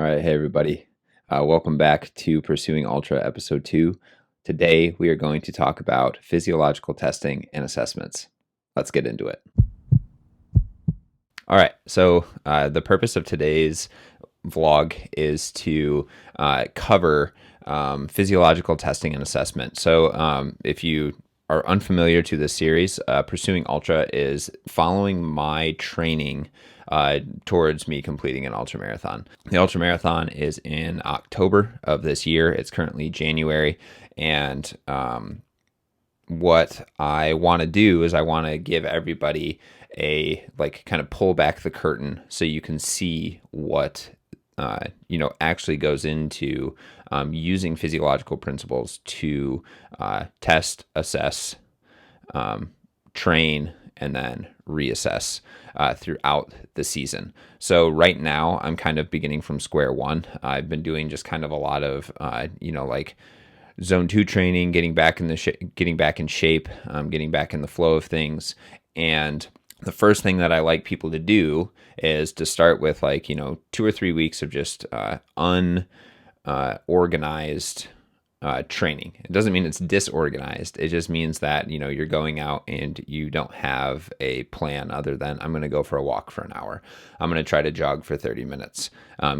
All right, hey everybody. Welcome back to Pursuing Ultra Episode 2. Today we are going to talk about physiological testing and assessments. Let's get into it. All right, so the purpose of today's vlog is to cover physiological testing and assessment. So if you are unfamiliar to this series, Pursuing Ultra is following my training towards me completing an ultramarathon. The ultramarathon is in October of this year. It's currently January, and what I want to do is I want to give everybody a kind of pull back the curtain so you can see what actually goes into using physiological principles to test, assess, train, and then reassess throughout the season. So right now I'm kind of beginning from square one. I've been doing just kind of a lot of zone 2 training, getting back in shape, getting back in the flow of things. And the first thing that I like people to do is to start with 2 or 3 weeks of just unorganized training. It doesn't mean it's disorganized. It just means that, you're going out and you don't have a plan other than I'm going to go for a walk for an hour. I'm going to try to jog for 30 minutes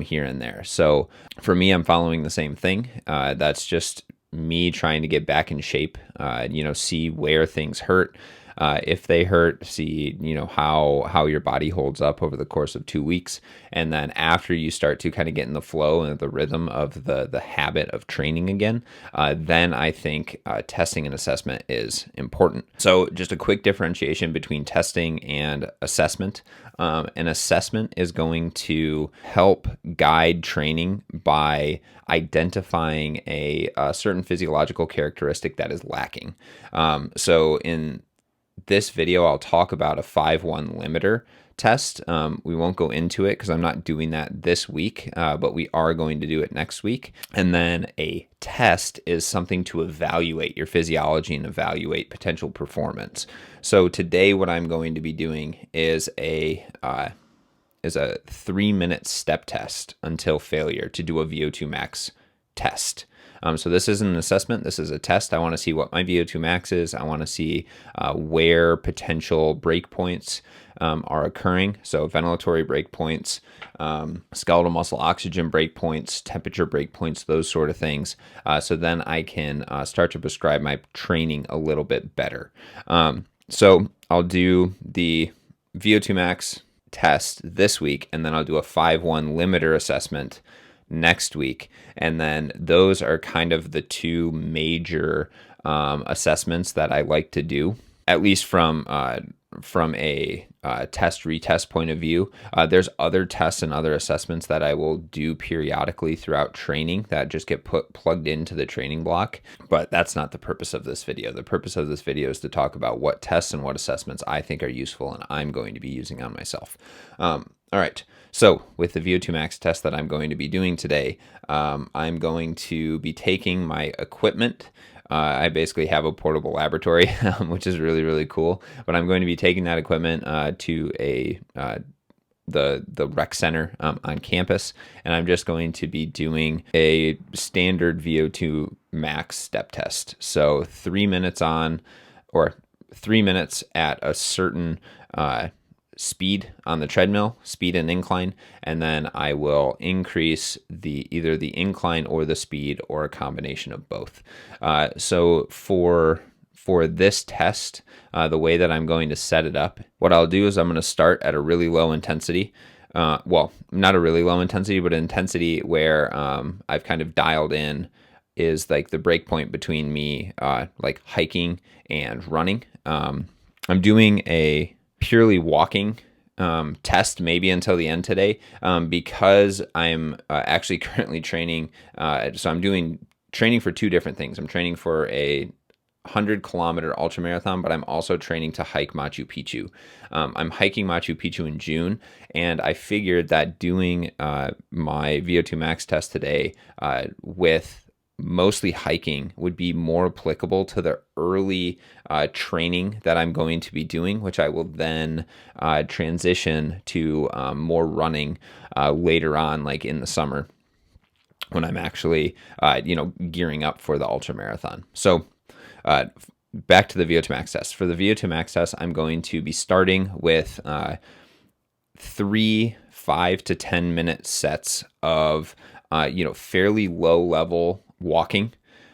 here and there. So for me, I'm following the same thing. That's just me trying to get back in shape, see where things hurt. If they hurt, see, how your body holds up over the course of 2 weeks. And then after you start to kind of get in the flow and the rhythm of the habit of training again, then I think testing and assessment is important. So just a quick differentiation between testing and assessment. An assessment is going to help guide training by identifying a certain physiological characteristic that is lacking. So in this video, I'll talk about a 5-1 limiter test. We won't go into it because I'm not doing that this week, but we are going to do it next week. And then a test is something to evaluate your physiology and evaluate potential performance. So today what I'm going to be doing is a 3-minute step test until failure to do a VO2 max test. So this isn't an assessment. This is a test. I want to see what my VO2 max is. I want to see where potential breakpoints are occurring. So ventilatory breakpoints, skeletal muscle oxygen breakpoints, temperature breakpoints, those sort of things. So then I can start to prescribe my training a little bit better. So I'll do the VO2 max test this week, and then I'll do a 5-1 limiter assessment next week. And then those are kind of the two major assessments that I like to do, at least from a test retest point of view. There's other tests and other assessments that I will do periodically throughout training that just get plugged into the training block, but that's not the purpose of this video. The purpose of this video is to talk about what tests and what assessments I think are useful and I'm going to be using on myself. All right. So with the VO2 max test that I'm going to be doing today, I'm going to be taking my equipment. I basically have a portable laboratory, which is really, really cool. But I'm going to be taking that equipment to the rec center on campus, and I'm just going to be doing a standard VO2 max step test. So 3 minutes on, or 3 minutes at a certain speed on the treadmill, speed and incline, and then I will increase either the incline or the speed or a combination of both. So for this test, the way that I'm going to set it up, what I'll do is I'm going to start at a really low intensity. Well, not a really low intensity, but an intensity where I've kind of dialed in is like the break point between me hiking and running. I'm doing a purely walking test maybe until the end today because I'm actually currently training. So I'm doing training for two different things. I'm training for a 100-kilometer ultramarathon, but I'm also training to hike Machu Picchu. I'm hiking Machu Picchu in June, and I figured that doing my VO2 max test today with mostly hiking would be more applicable to the early training that I'm going to be doing, which I will then transition to more running later on, like in the summer when I'm actually, gearing up for the ultra marathon. So back to the VO2 max test. For the VO2 max test, I'm going to be starting with 3 5 to 10 minute sets of fairly low level walking.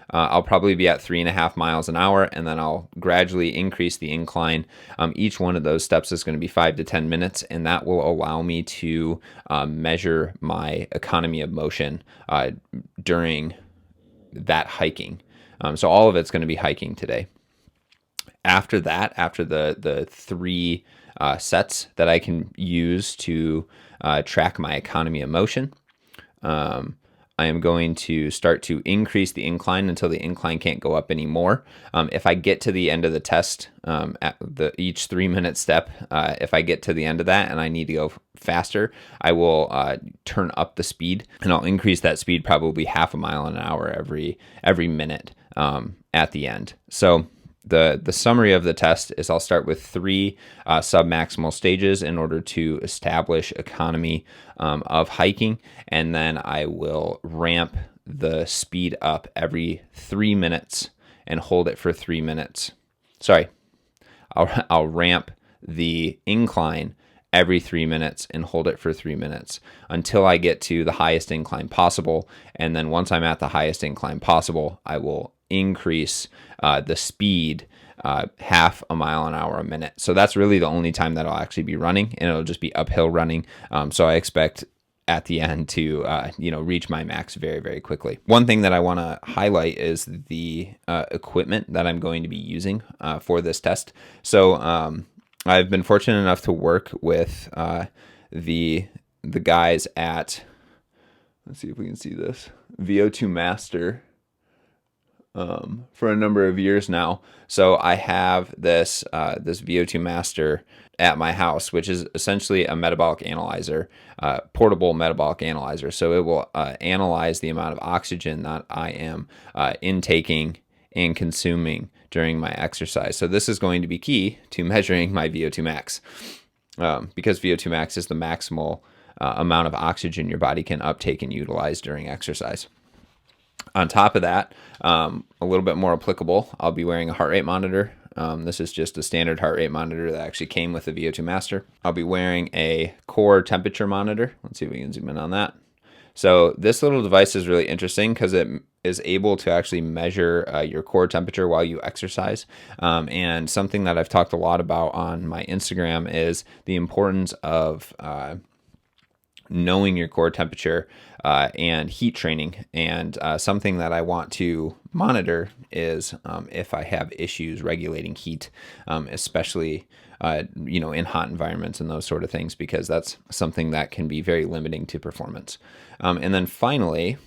I'll probably be at 3.5 miles an hour, and then I'll gradually increase the incline. Each one of those steps is going to be 5 to 10 minutes, and that will allow me to measure my economy of motion during that hiking. So all of it's going to be hiking today. After that, after the 3 sets that I can use to track my economy of motion, I am going to start to increase the incline until the incline can't go up anymore. If I get to the end of the test, at each 3-minute step, if I get to the end of that and I need to go faster, I will turn up the speed, and I'll increase that speed probably 0.5 mile an hour every minute at the end. So the summary of the test is I'll start with 3 submaximal stages in order to establish economy of hiking, and then I will ramp the speed up every 3 minutes and hold it for 3 minutes. Sorry, I'll ramp the incline every 3 minutes and hold it for 3 minutes until I get to the highest incline possible. And then once I'm at the highest incline possible, I will increase the speed 0.5 mile an hour a minute. So that's really the only time that I'll actually be running, and it'll just be uphill running. So I expect at the end to reach my max very, very quickly. One thing that I want to highlight is the equipment that I'm going to be using for this test. So I've been fortunate enough to work with the guys at, let's see if we can see this, VO2 Master for a number of years now. So I have this VO2 Master at my house, which is essentially a metabolic analyzer, portable metabolic analyzer. So it will analyze the amount of oxygen that I am intaking and consuming during my exercise. So this is going to be key to measuring my VO2 max, because VO2 max is the maximal amount of oxygen your body can uptake and utilize during exercise. On top of that, a little bit more applicable, I'll be wearing a heart rate monitor. This is just a standard heart rate monitor that actually came with the VO2 Master. I'll be wearing a core temperature monitor. Let's see if we can zoom in on that. So this little device is really interesting because it is able to actually measure your core temperature while you exercise. And something that I've talked a lot about on my Instagram is the importance of knowing your core temperature and heat training. And something that I want to monitor is if I have issues regulating heat, especially in hot environments and those sort of things, because that's something that can be very limiting to performance. And then finally,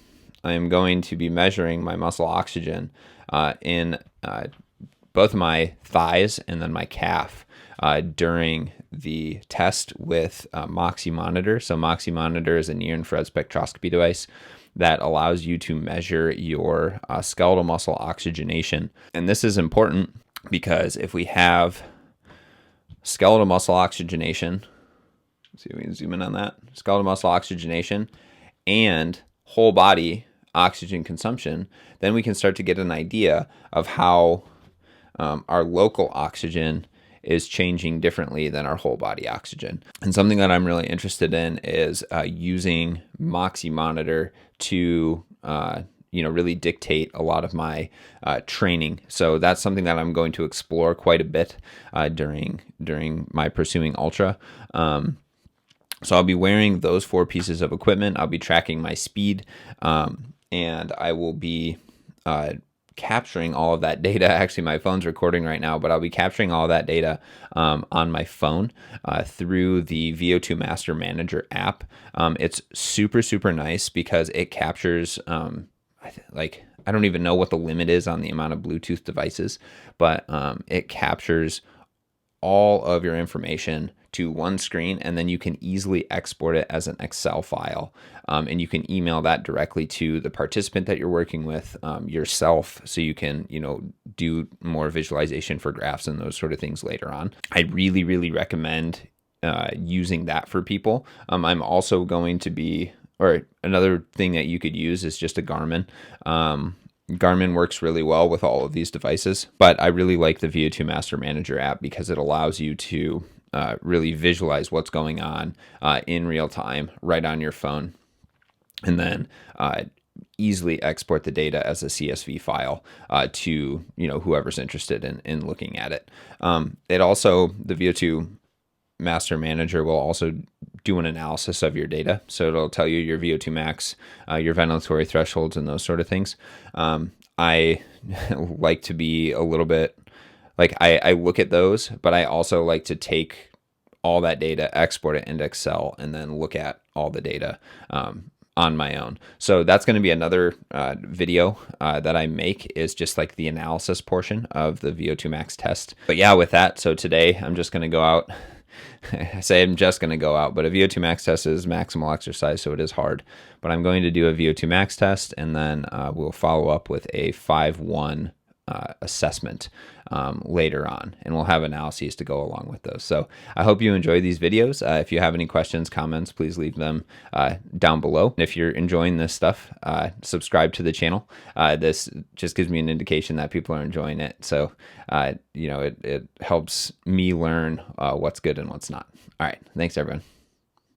I'm going to be measuring my muscle oxygen in both my thighs and then my calf during the test with Moxie Monitor. So Moxie Monitor is a near-infrared spectroscopy device that allows you to measure your skeletal muscle oxygenation. And this is important because if we have skeletal muscle oxygenation, let's see if we can zoom in on that, skeletal muscle oxygenation and whole body oxygen consumption, then we can start to get an idea of how our local oxygen is changing differently than our whole body oxygen. And something that I'm really interested in is using Moxie Monitor to really dictate a lot of my training. So that's something that I'm going to explore quite a bit during my pursuing ultra. So I'll be wearing those 4 pieces of equipment. I'll be tracking my speed, and I will be capturing all of that data. Actually, my phone's recording right now, but I'll be capturing all of that data on my phone through the VO2 Master Manager app. It's super, super nice because it captures, I don't even know what the limit is on the amount of Bluetooth devices, but it captures all of your information to one screen, and then you can easily export it as an Excel file. And you can email that directly to the participant that you're working with, yourself, so you can, do more visualization for graphs and those sort of things later on. I really, really recommend using that for people. I'm also going to be, or another thing that you could use is just a Garmin. Garmin works really well with all of these devices, but I really like the VO2 Master Manager app because it allows you to really visualize what's going on in real time right on your phone, and then easily export the data as a CSV file to whoever's interested in looking at it. It also, the VO2 Master Manager will also do an analysis of your data. So it'll tell you your VO2 max, your ventilatory thresholds, and those sort of things. I like to be a little bit like, I look at those, but I also like to take all that data, export it into Excel, and then look at all the data on my own. So that's going to be another video that I make, is just like the analysis portion of the VO2 max test. But yeah, with that, so today I'm just going to go out. I say I'm just going to go out, but a VO2 max test is maximal exercise, so it is hard. But I'm going to do a VO2 max test, and then we'll follow up with a 5-1 assessment later on, and we'll have analyses to go along with those. So I hope you enjoy these videos. If you have any questions, comments, please leave them down below. And if you're enjoying this stuff, subscribe to the channel. This just gives me an indication that people are enjoying it. So it helps me learn what's good and what's not. All right, thanks everyone.